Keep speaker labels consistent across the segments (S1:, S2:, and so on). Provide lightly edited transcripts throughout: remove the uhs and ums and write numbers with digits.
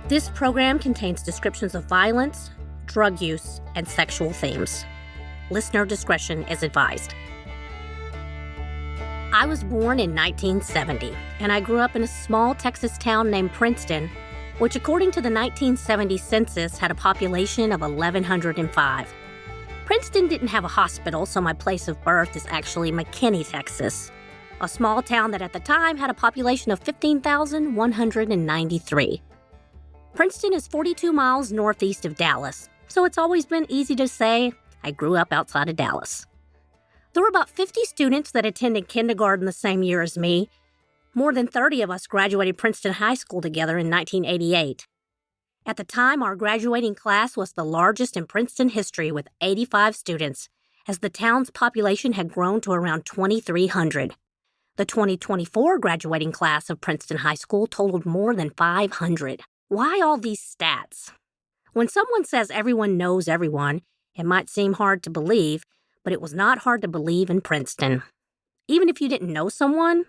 S1: This program contains descriptions of violence, drug use, and sexual themes. Listener discretion is advised. I was born in 1970, and I grew up in a small Texas town named Princeton, which according to the 1970 census had a population of 1,105. Princeton didn't have a hospital, so my place of birth is actually McKinney, Texas, a small town that at the time had a population of 15,193. Princeton is 42 miles northeast of Dallas, so it's always been easy to say I grew up outside of Dallas. There were about 50 students that attended kindergarten the same year as me. More than 30 of us graduated Princeton High School together in 1988. At the time, our graduating class was the largest in Princeton history with 85 students, as the town's population had grown to around 2,300. The 2024 graduating class of Princeton High School totaled more than 500. Why all these stats? When someone says everyone knows everyone, it might seem hard to believe, but it was not hard to believe in Princeton. Even if you didn't know someone,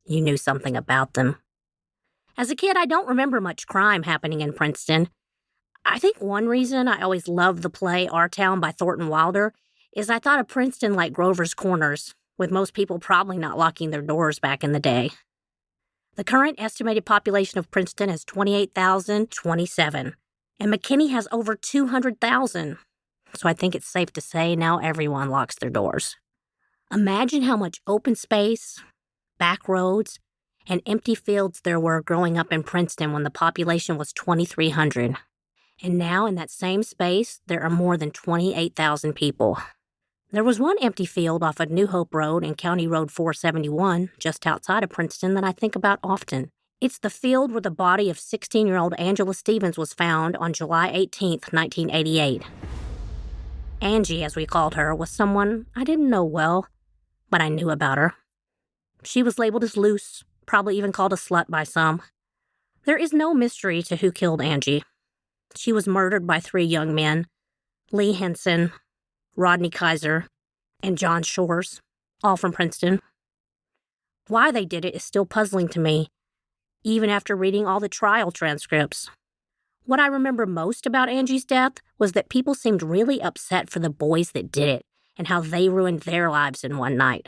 S1: you knew something about them. As a kid, I don't remember much crime happening in Princeton. I think one reason I always loved the play Our Town by Thornton Wilder is I thought of Princeton like Grover's Corners, with most people probably not locking their doors back in the day. The current estimated population of Princeton is 28,027, and McKinney has over 200,000, so I think it's safe to say now everyone locks their doors. Imagine how much open space, back roads, and empty fields there were growing up in Princeton when the population was 2,300. And now in that same space, there are more than 28,000 people. There was one empty field off of New Hope Road and County Road 471, just outside of Princeton, that I think about often. It's the field where the body of 16-year-old Angela Stevens was found on July 18, 1988. Angie, as we called her, was someone I didn't know well, but I knew about her. She was labeled as loose, probably even called a slut by some. There is no mystery to who killed Angie. She was murdered by 3 young men, Lee Henson, Rodney Kaiser, and John Shores, all from Princeton. Why they did it is still puzzling to me, even after reading all the trial transcripts. What I remember most about Angie's death was that people seemed really upset for the boys that did it and how they ruined their lives in one night.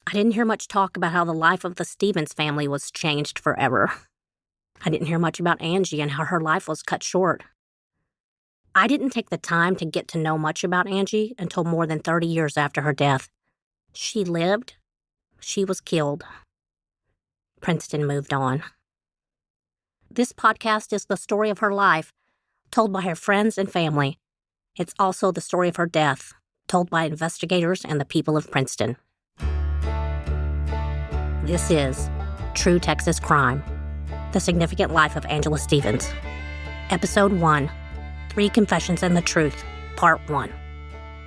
S1: I didn't hear much talk about how the life of the Stevens family was changed forever. I didn't hear much about Angie and how her life was cut short. I didn't take the time to get to know much about Angie until more than 30 years after her death. She lived. She was killed. Princeton moved on. This podcast is the story of her life, told by her friends and family. It's also the story of her death, told by investigators and the people of Princeton. This is True Texas Crime, The Significant Life of Angela Stevens. Episode 1, 3 Confessions and the Truth, Part 1.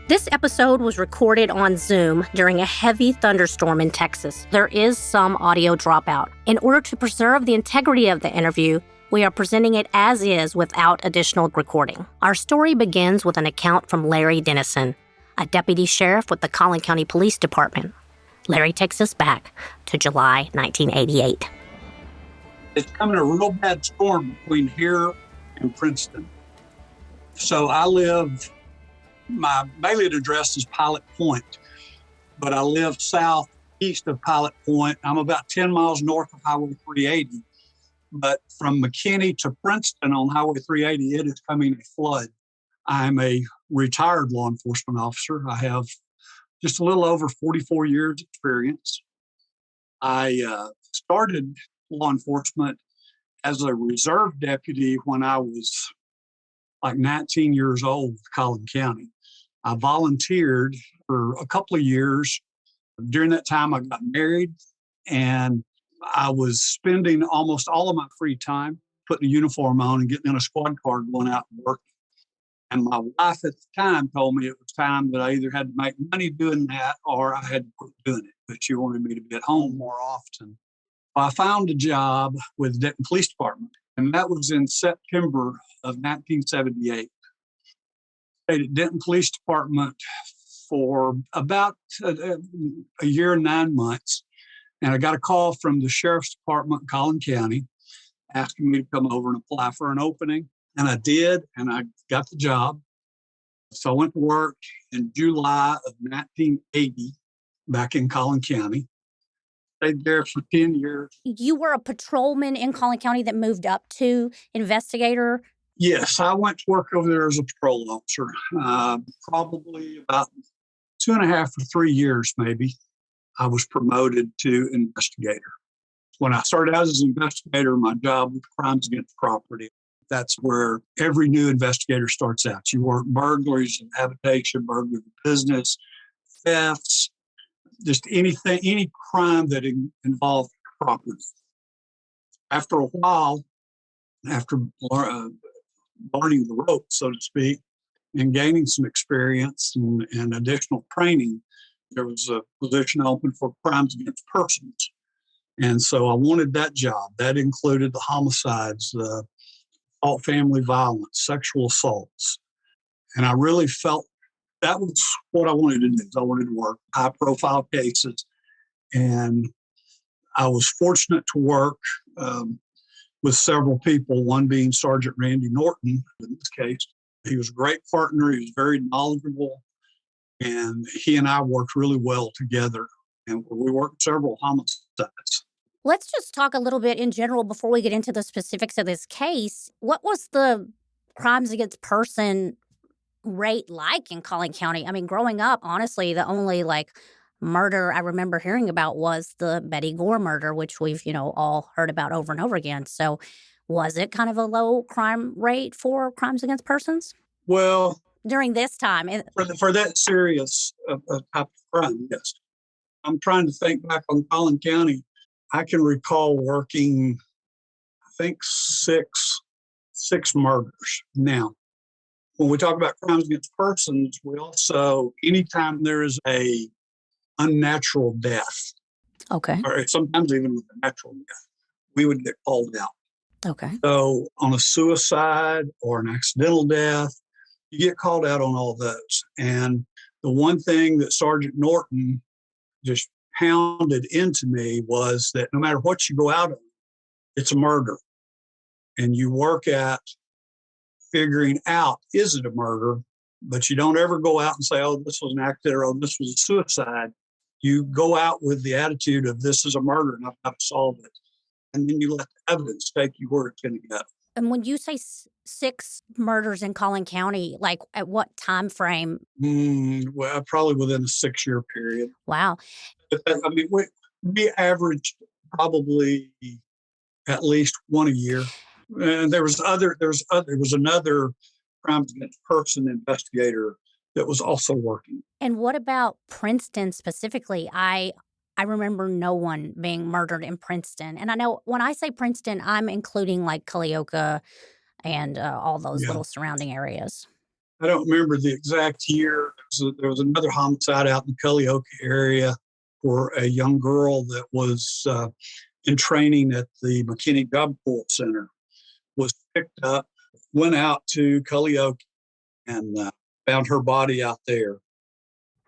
S1: This episode was recorded on Zoom during a heavy thunderstorm in Texas. There is some audio dropout. In order to preserve the integrity of the interview, we are presenting it as is without additional recording. Our story begins with an account from Larry Denison, a deputy sheriff with the Collin County Police Department. Larry takes us back to July 1988.
S2: It's coming a real bad storm between here and Princeton. So I live, my mailing address is Pilot Point, but I live southeast of Pilot Point. I'm about 10 miles north of Highway 380. But from McKinney to Princeton on Highway 380, it is coming a flood. I'm a retired law enforcement officer. I have just a little over 44 years experience. I started law enforcement as a reserve deputy when I was like 19 years old with Collin County. I volunteered for a couple of years. During that time, I got married, and I was spending almost all of my free time putting a uniform on and getting in a squad car going out and working. And my wife at the time told me it was time that I either had to make money doing that or I had to quit doing it, but she wanted me to be at home more often. I found a job with the Denton Police Department, and that was in September of 1978. Stayed at Denton Police Department for about a year and 9 months, and I got a call from the Sheriff's Department in Collin County, asking me to come over and apply for an opening. And I did, and I got the job. So I went to work in July of 1980 back in Collin County. Stayed there for 10 years.
S1: You were a patrolman in Collin County that moved up to investigator?
S2: Yes, I went to work over there as a patrol officer, probably about 2.5 or 3 years, maybe. I was promoted to investigator. When I started out as an investigator, my job was crimes against property. That's where every new investigator starts out. You work burglaries and habitation, burglary of business, thefts, just anything, any crime that involved property. After a while, after learning the ropes, so to speak, and gaining some experience and additional training, there was a position open for crimes against persons. And so I wanted that job. That included the homicides, assault, family violence, sexual assaults. And I really felt that was what I wanted to do. I wanted to work high-profile cases. And I was fortunate to work with several people, one being Sergeant Randy Norton in this case. He was a great partner. He was very knowledgeable. And he and I worked really well together. And we worked several homicides.
S1: Let's just talk a little bit in general before we get into the specifics of this case. What was the crimes against person rate like in Collin County? I mean, growing up, honestly, the only murder I remember hearing about was the Betty Gore murder, which we've, all heard about over and over again. So was it kind of a low crime rate for crimes against persons?
S2: Well,
S1: during this time.
S2: For that serious type of crime, yes. I'm trying to think back on Collin County. I can recall working, I think, six murders. Now, when we talk about crimes against persons, we also, anytime there is a unnatural death,
S1: okay,
S2: or sometimes even with a natural death, we would get called out.
S1: Okay.
S2: So on a suicide or an accidental death, you get called out on all those. And the one thing that Sergeant Norton just pounded into me was that no matter what you go out on, it's a murder. And you work at figuring out, is it a murder? But you don't ever go out and say, oh, this was an accident or oh, this was a suicide. You go out with the attitude of this is a murder and I've got to solve it. And then you let the evidence take you where it's going to go.
S1: And when you say 6 murders in Collin County, at what time frame?
S2: Well, probably within a 6-year period.
S1: Wow.
S2: I mean, we averaged probably at least one a year. And there was another crimes against person investigator that was also working.
S1: And what about Princeton specifically? I remember no one being murdered in Princeton. And I know when I say Princeton, I'm including Culleoka and all those little surrounding areas.
S2: I don't remember the exact year. There was another homicide out in the Culleoka area for a young girl that was in training at the McKinney Job Corps Center, was picked up, went out to Culleoka, and found her body out there.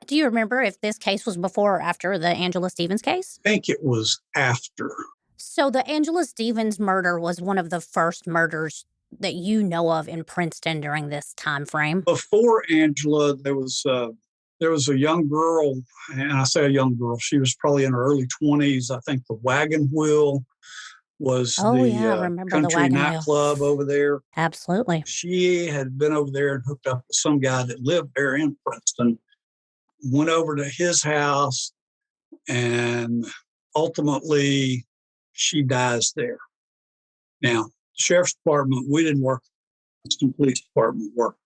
S1: Do you remember if this case was before or after the Angela Stevens case?
S2: I think it was after.
S1: So the Angela Stevens murder was one of the first murders that you know of in Princeton during this time frame?
S2: Before Angela, there was a young girl, and I say a young girl, she was probably in her early 20s. I think the Wagon Wheel was country nightclub over there.
S1: Absolutely.
S2: She had been over there and hooked up with some guy that lived there in Princeton, went over to his house, and ultimately she dies there. Now, Sheriff's Department, we didn't work. Princeton Police Department worked.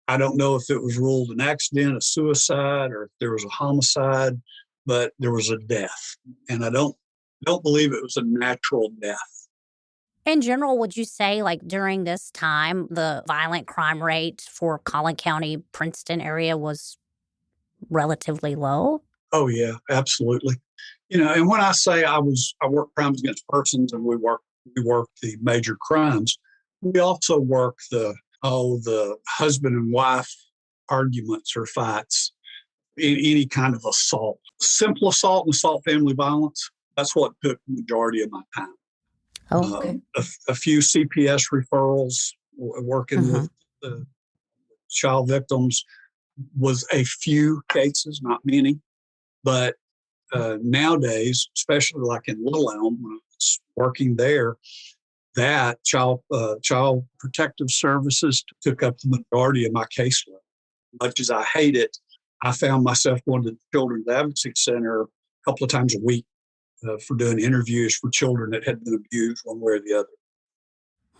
S2: I don't know if it was ruled an accident, a suicide, or if there was a homicide, but there was a death. And I don't believe it was a natural death.
S1: In general, would you say during this time, the violent crime rate for Collin County, Princeton area was relatively low?
S2: Oh, yeah, absolutely. And when I say I work crimes against persons and we work the major crimes, we also work the husband and wife arguments or fights, any kind of assault. Simple assault and assault family violence, that's what took the majority of my time.
S1: Oh, okay.
S2: A few CPS referrals, working
S1: Hmm.
S2: with the child victims was a few cases, not many. But nowadays, especially like in Little Elm, when I was working there, that child protective services took up the majority of my caseload. Much as I hate it, I found myself going to the Children's Advocacy Center a couple of times a week for doing interviews for children that had been abused one way or the other.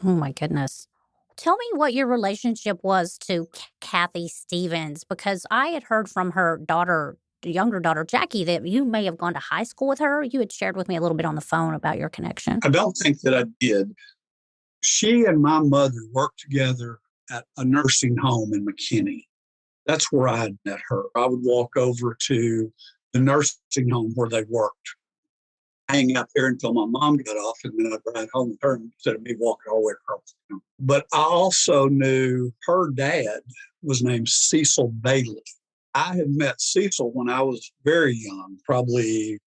S1: Oh, my goodness. Tell me what your relationship was to Kathy Stevens, because I had heard from her daughter, the younger daughter, Jackie, that you may have gone to high school with her. You had shared with me a little bit on the phone about your connection.
S2: I don't think that I did. She and my mother worked together at a nursing home in McKinney. That's where I had met her. I would walk over to the nursing home where they worked, hang out there until my mom got off, and then I'd ride home with her instead of me walking all the way across town. But I also knew her dad was named Cecil Bailey. I had met Cecil when I was very young, probably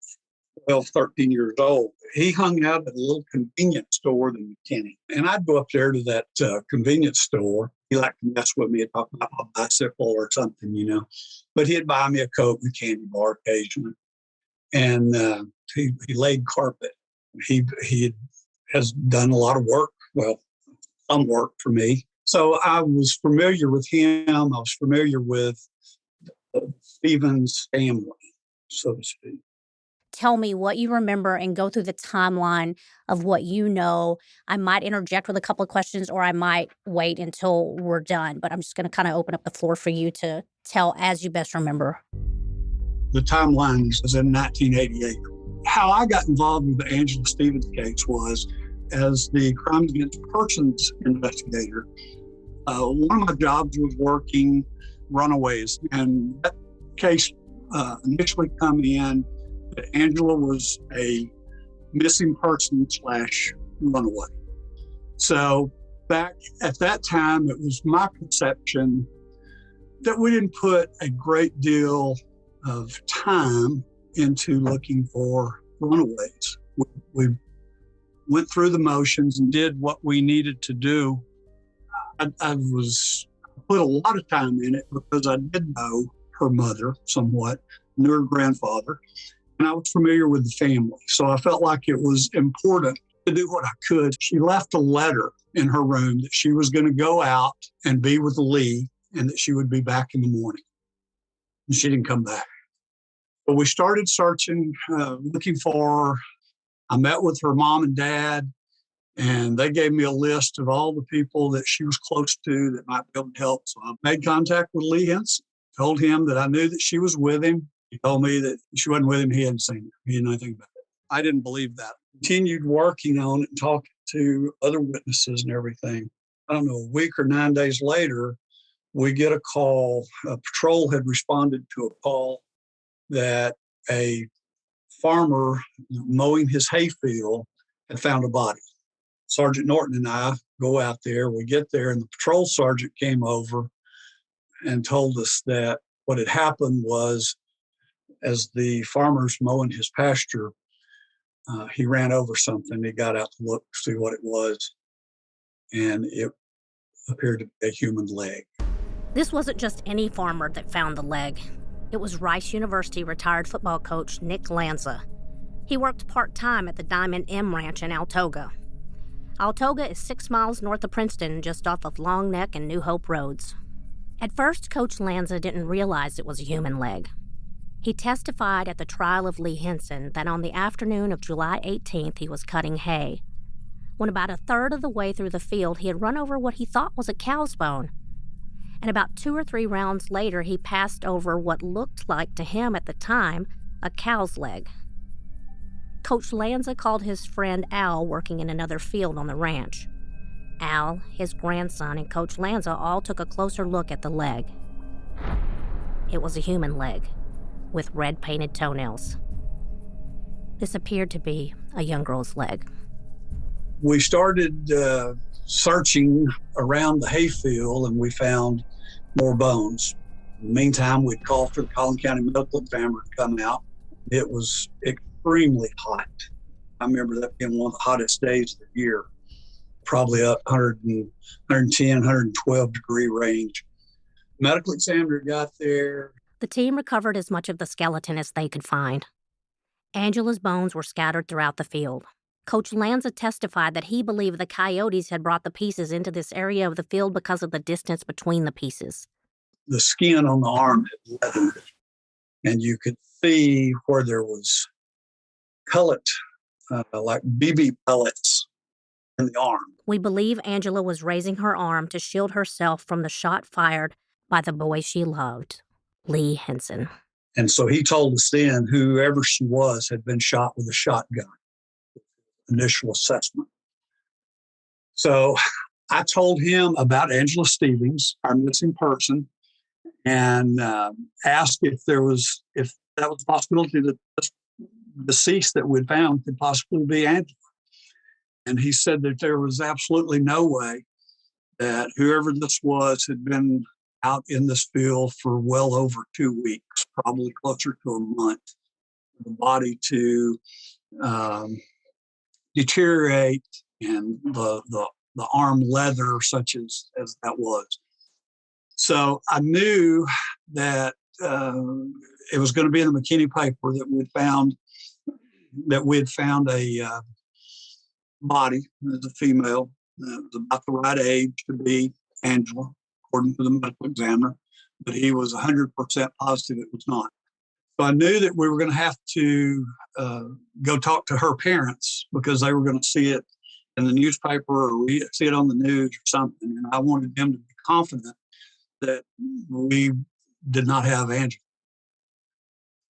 S2: 12, 13 years old. He hung out at a little convenience store in McKinney. And I'd go up there to that convenience store. He liked to mess with me and talk about my bicycle or something, But he'd buy me a Coke and a candy bar occasionally. And he laid carpet. He has done a lot of work, some work for me. So I was familiar with him. I was familiar with Stevens' family, so to speak.
S1: Tell me what you remember and go through the timeline of what you know. I might interject with a couple of questions, or I might wait until we're done, but I'm just going to kind of open up the floor for you to tell as you best remember.
S2: The timeline is in 1988. How I got involved with the Angela Stevens case was as the Crimes Against Persons investigator. One of my jobs was working runaways, and that case initially come in that Angela was a missing person / runaway. So back at that time, it was my perception that we didn't put a great deal of time into looking for runaways. We went through the motions and did what we needed to do. I put a lot of time in it because I did know her mother somewhat, knew her grandfather, and I was familiar with the family. So I felt like it was important to do what I could. She left a letter in her room that she was going to go out and be with Lee and that she would be back in the morning. And she didn't come back. But we started searching, looking for her. I met with her mom and dad, and they gave me a list of all the people that she was close to that might be able to help. So I made contact with Lee Henson, told him that I knew that she was with him. He told me that she wasn't with him. He hadn't seen her. He didn't know anything about it. I didn't believe that. Continued working on it and talking to other witnesses and everything. I don't know, a week or 9 days later, we get a call. A patrol had responded to a call that a farmer mowing his hayfield had found a body. Sergeant Norton and I go out there. We get there, and the patrol sergeant came over and told us that what had happened was, as the farmer's mowing his pasture, he ran over something. He got out to look to see what it was, and it appeared to be a human leg.
S1: This wasn't just any farmer that found the leg. It was Rice University retired football coach Nick Lanza. He worked part-time at the Diamond M Ranch in Altoga. Altoga is 6 miles north of Princeton, just off of Long Neck and New Hope roads. At first, Coach Lanza didn't realize it was a human leg. He testified at the trial of Lee Henson that on the afternoon of July 18th, he was cutting hay. When about a third of the way through the field, he had run over what he thought was a cow's bone. And about 2 or 3 rounds later, he passed over what looked like to him at the time a cow's leg. Coach Lanza called his friend Al, working in another field on the ranch. Al, his grandson, and Coach Lanza all took a closer look at the leg. It was a human leg with red painted toenails. This appeared to be a young girl's leg.
S2: We started searching around the hayfield, and we found more bones. In the meantime, we'd called for the Collin County Medical Examiner to come out. It was extremely hot. I remember that being one of the hottest days of the year, probably up 110, 112 degree range. Medical examiner got there.
S1: The team recovered as much of the skeleton as they could find. Angela's bones were scattered throughout the field. Coach Lanza testified that he believed the coyotes had brought the pieces into this area of the field because of the distance between the pieces.
S2: The skin on the arm had leathered, and you could see where there was pellet, like BB pellets in the arm.
S1: We believe Angela was raising her arm to shield herself from the shot fired by the boy she loved, Lee Henson.
S2: And so he told us then whoever she was had been shot with a shotgun. Initial assessment. So I told him about Angela Stevens, our missing person, and asked if that was a possibility that this deceased that we'd found could possibly be Angela. And he said that there was absolutely no way that whoever this was had been out in this field for well over 2 weeks, probably closer to a month, for the body to deteriorate and the arm leather such as that was. So I knew that it was going to be in the McKinney paper that we'd found a body as a female that was about the right age to be Angela, according to the medical examiner, but he was 100% positive it was not. So I knew that we were going to have to go talk to her parents because they were going to see it in the newspaper or see it on the news or something. And I wanted them to be confident that we did not have Angela.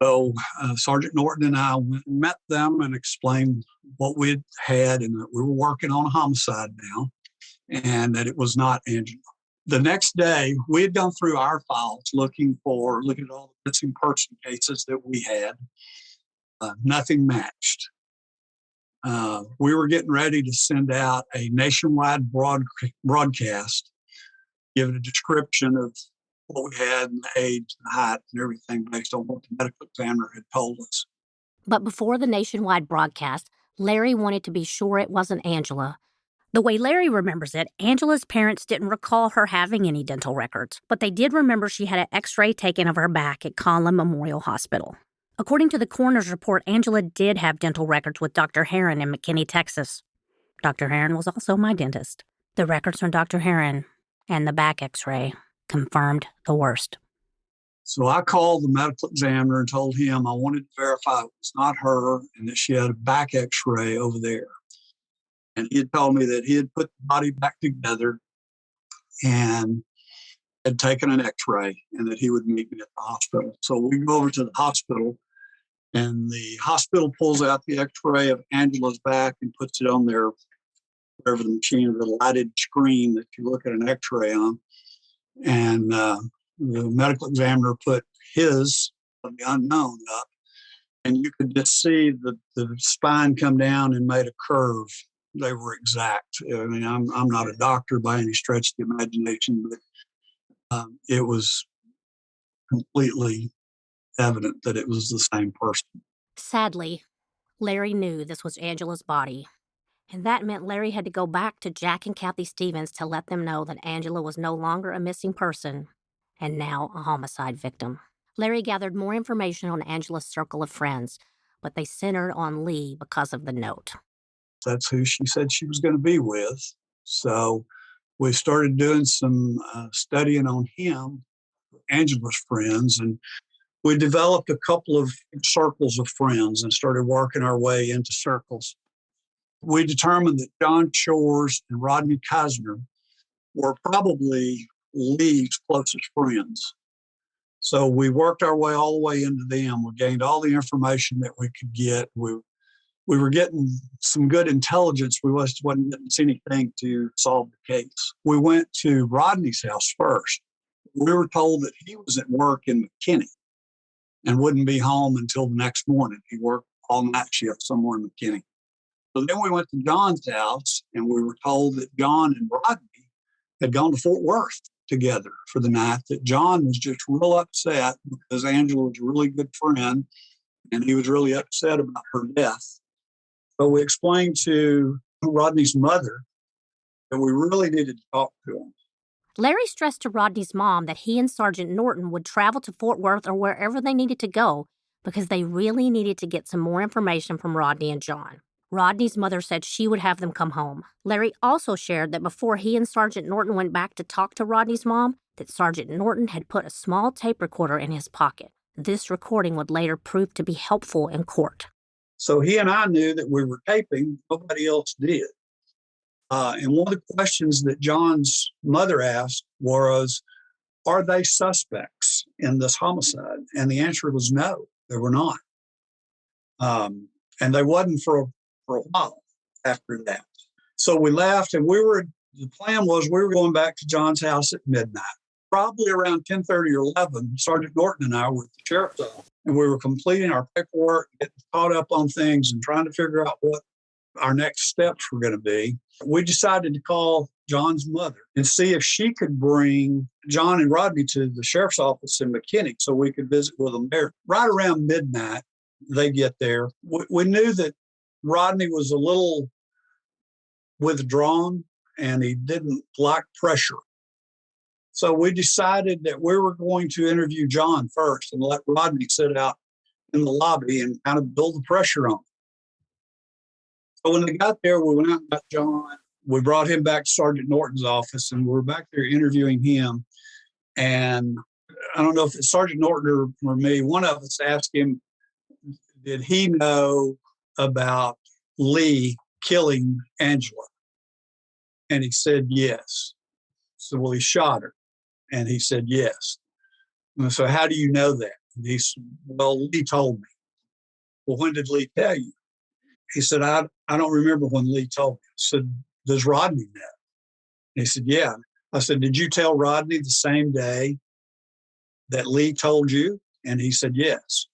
S2: So Sergeant Norton and I went and met them and explained what we had and that we were working on a homicide now and that it was not Angela. The next day, we had gone through our files looking at all the missing person cases that we had. Nothing matched. We were getting ready to send out a nationwide broadcast, giving a description of what we had and the age, the height, and everything based on what the medical examiner had told us.
S1: But before the nationwide broadcast, Larry wanted to be sure it wasn't Angela. The way Larry remembers it, Angela's parents didn't recall her having any dental records, but they did remember she had an x-ray taken of her back at Collin Memorial Hospital. According to the coroner's report, Angela did have dental records with Dr. Heron in McKinney, Texas. Dr. Heron was also my dentist. The records from Dr. Heron and the back x-ray confirmed the worst.
S2: So I called the medical examiner and told him I wanted to verify it was not her and that she had a back x-ray over there. And he had told me that he had put the body back together and had taken an x-ray and that he would meet me at the hospital. So we go over to the hospital and the hospital pulls out the x-ray of Angela's back and puts it on their, whatever the machine, the lighted screen that you look at an x-ray on. And the medical examiner put his, of the unknown, up. And you could just see the spine come down and made a curve. They were exact. I mean, I'm not a doctor by any stretch of the imagination, but it was completely evident that it was the same person.
S1: Sadly, Larry knew this was Angela's body, and that meant Larry had to go back to Jack and Kathy Stevens to let them know that Angela was no longer a missing person and now a homicide victim. Larry gathered more information on Angela's circle of friends, but they centered on Lee because of the note.
S2: That's who she said she was going to be with. So we started doing some studying on him, Angela's friends, and we developed a couple of circles of friends and started working our way into circles. We determined that John Shores and Rodney Keisner were probably Lee's closest friends. So we worked our way all the way into them. We gained all the information that we could get. We were getting some good intelligence. We wasn't getting anything to solve the case. We went to Rodney's house first. We were told that he was at work in McKinney and wouldn't be home until the next morning. He worked all night shift somewhere in McKinney. So then we went to John's house and we were told that John and Rodney had gone to Fort Worth together for the night, that John was just real upset because Angela was a really good friend and he was really upset about her death. But we explained to Rodney's mother that we really needed to talk to him.
S1: Larry stressed to Rodney's mom that he and Sergeant Norton would travel to Fort Worth or wherever they needed to go because they really needed to get some more information from Rodney and John. Rodney's mother said she would have them come home. Larry also shared that before he and Sergeant Norton went back to talk to Rodney's mom, that Sergeant Norton had put a small tape recorder in his pocket. This recording would later prove to be helpful in court.
S2: So he and I knew that we were taping. Nobody else did. And one of the questions that John's mother asked was, are they suspects in this homicide? And the answer was no, they were not. And they wasn't for a while after that. So we left, and the plan was we were going back to John's house at midnight. Probably around 10:30 or 11, Sergeant Norton and I were at the sheriff's office, and we were completing our paperwork, getting caught up on things and trying to figure out what our next steps were going to be. We decided to call John's mother and see if she could bring John and Rodney to the sheriff's office in McKinney so we could visit with them there. Right around midnight, they get there. We knew that Rodney was a little withdrawn and he didn't like pressure. So we decided that we were going to interview John first and let Rodney sit out in the lobby and kind of build the pressure on him. So when they got there, we went out and got John. We brought him back to Sergeant Norton's office, and we were back there interviewing him. And I don't know if it's Sergeant Norton or me, one of us asked him, did he know about Lee killing Angela? And he said yes. So, well, he shot her. And he said yes. And so how do you know that? And he said, well, Lee told me. Well, when did Lee tell you? He said, I don't remember when Lee told me. I said, does Rodney know? And he said, yeah. I said, did you tell Rodney the same day that Lee told you? And he said, yes.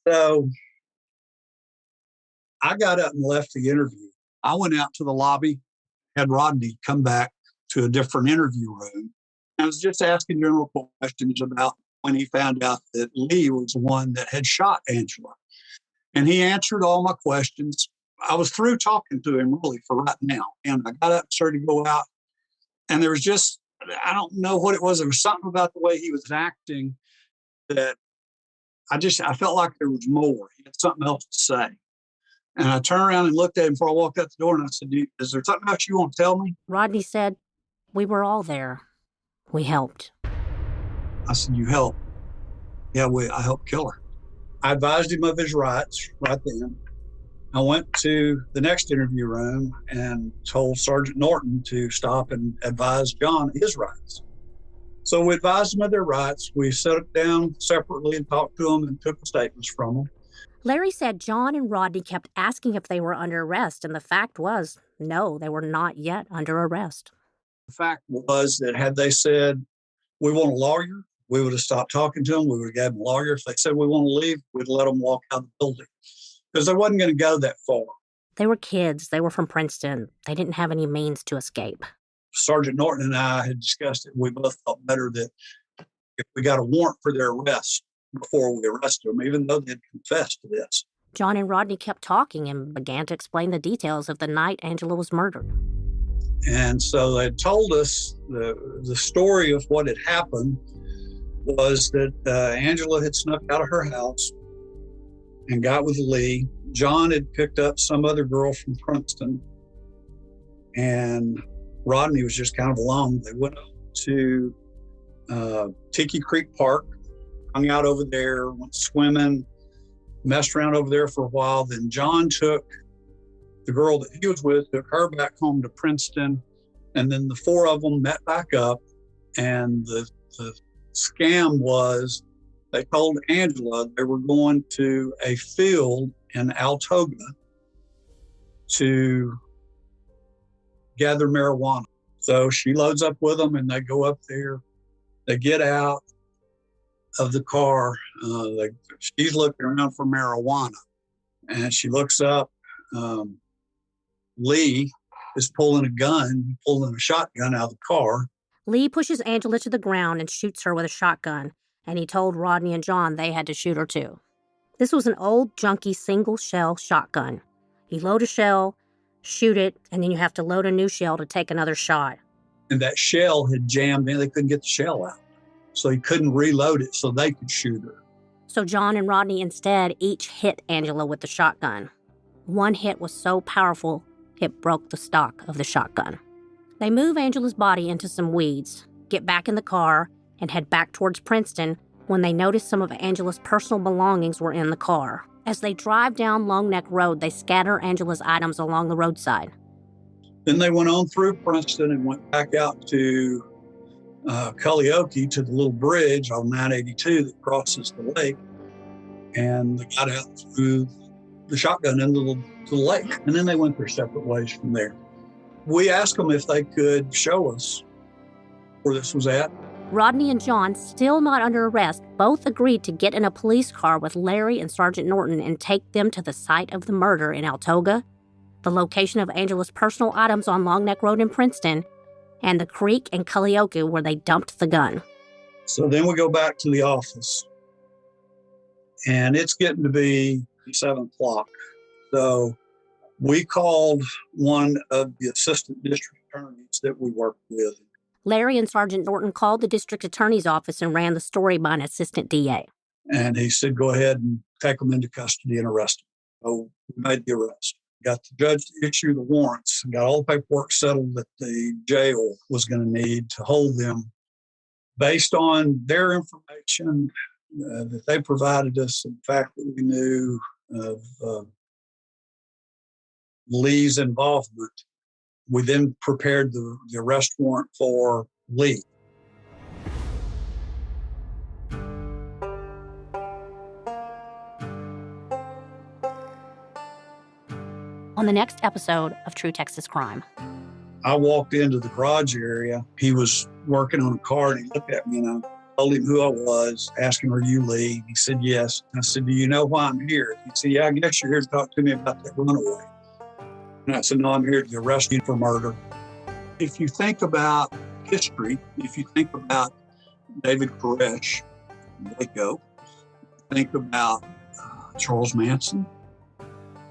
S2: So I got up and left the interview. I went out to the lobby, had Rodney come back to a different interview room. I was just asking general questions about when he found out that Lee was the one that had shot Angela. And he answered all my questions. I was through talking to him really for right now. And I got up and started to go out. And there was just, I don't know what it was. There was something about the way he was acting that I felt like there was more. He had something else to say. And I turned around and looked at him before I walked out the door and I said, is there something else you want to tell me?
S1: Rodney said, we were all there. We helped.
S2: I said, you helped? Yeah, I helped kill her. I advised him of his rights right then. I went to the next interview room and told Sergeant Norton to stop and advise John his rights. So we advised them of their rights. We sat down separately and talked to them and took the statements from them.
S1: Larry said John and Rodney kept asking if they were under arrest, and the fact was, no, they were not yet under arrest.
S2: The fact was that had they said, we want a lawyer, we would have stopped talking to them. We would have given them a lawyer. If they said we want to leave, we'd let them walk out of the building because they wasn't going to go that far.
S1: They were kids. They were from Princeton. They didn't have any means to escape.
S2: Sergeant Norton and I had discussed it. We both thought better that if we got a warrant for their arrest before we arrested them, even though they'd confessed to this.
S1: John and Rodney kept talking and began to explain the details of the night Angela was murdered.
S2: And so they told us the story of what had happened was that Angela had snuck out of her house and got with Lee. John had picked up some other girl from Princeton, and Rodney was just kind of alone. They went to Tiki Creek Park, hung out over there, went swimming, messed around over there for a while. Then John took the girl that he was with, took her back home to Princeton, and then the four of them met back up, and the scam was they told Angela they were going to a field in Altoga to gather marijuana. So she loads up with them and they go up there. They get out of the car. She's looking around for marijuana and she looks up. Lee is pulling a shotgun out of the car.
S1: Lee pushes Angela to the ground and shoots her with a shotgun, and he told Rodney and John they had to shoot her too. This was an old, junky, single-shell shotgun. You load a shell, shoot it, and then you have to load a new shell to take another shot.
S2: And that shell had jammed in. They couldn't get the shell out. So he couldn't reload it so they could shoot her.
S1: So John and Rodney instead each hit Angela with the shotgun. One hit was so powerful, it broke the stock of the shotgun. They move Angela's body into some weeds, get back in the car, and head back towards Princeton when they notice some of Angela's personal belongings were in the car. As they drive down Long Neck Road, they scatter Angela's items along the roadside.
S2: Then they went on through Princeton and went back out to Collioke, to the little bridge on 982 that crosses the lake. And they got out through the shotgun into the lake. And then they went their separate ways from there. We asked them if they could show us where this was at.
S1: Rodney and John, still not under arrest, both agreed to get in a police car with Larry and Sergeant Norton and take them to the site of the murder in Altoga, the location of Angela's personal items on Long Neck Road in Princeton, and the creek in Collioke where they dumped the gun.
S2: So then we go back to the office, and it's getting to be 7 o'clock. So we called one of the assistant district attorneys that we worked with.
S1: Larry and Sergeant Norton called the district attorney's office and ran the story by an assistant DA.
S2: And he said, go ahead and take them into custody and arrest them. So we made the arrest. Got the judge to issue the warrants, and got all the paperwork settled that the jail was going to need to hold them based on their information that they provided us, and the fact that we knew of Lee's involvement. We then prepared the arrest warrant for Lee.
S1: On the next episode of True Texas Crime.
S2: I walked into the garage area. He was working on a car, and he looked at me, and I told him who I was, asked him, are you Lee? He said, yes. I said, do you know why I'm here? He said, yeah, I guess you're here to talk to me about that runaway. And I said, no, I'm here to arrest you for murder. If you think about history, if you think about David Koresh, Waco, think about Charles Manson.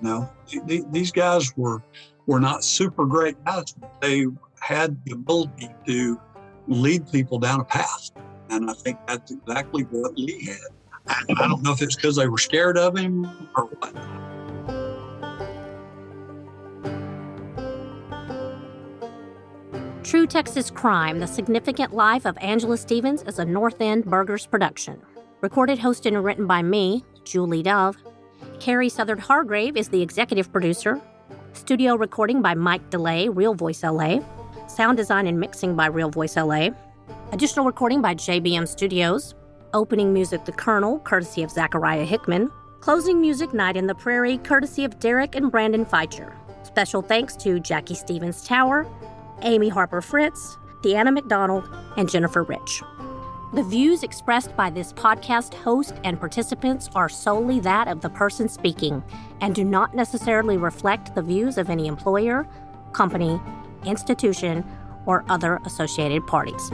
S2: No, these guys were not super great guys, but they had the ability to lead people down a path. And I think that's exactly what Lee had. I don't know if it's because they were scared of him or what.
S1: True Texas Crime, The Significant Life of Angela Stevens is a North End Burgers production. Recorded, hosted, and written by me, Julie Dove. Carrie Southard Hargrave is the executive producer. Studio recording by Mike DeLay, Real Voice LA. Sound design and mixing by Real Voice LA. Additional recording by JBM Studios. Opening music, The Colonel, courtesy of Zachariah Hickman. Closing music, Night in the Prairie, courtesy of Derek and Brandon Feicher. Special thanks to Jackie Stevens Tower, Amy Harper Fritz, Deanna McDonald, and Jennifer Rich. The views expressed by this podcast host and participants are solely that of the person speaking and do not necessarily reflect the views of any employer, company, institution, or other associated parties.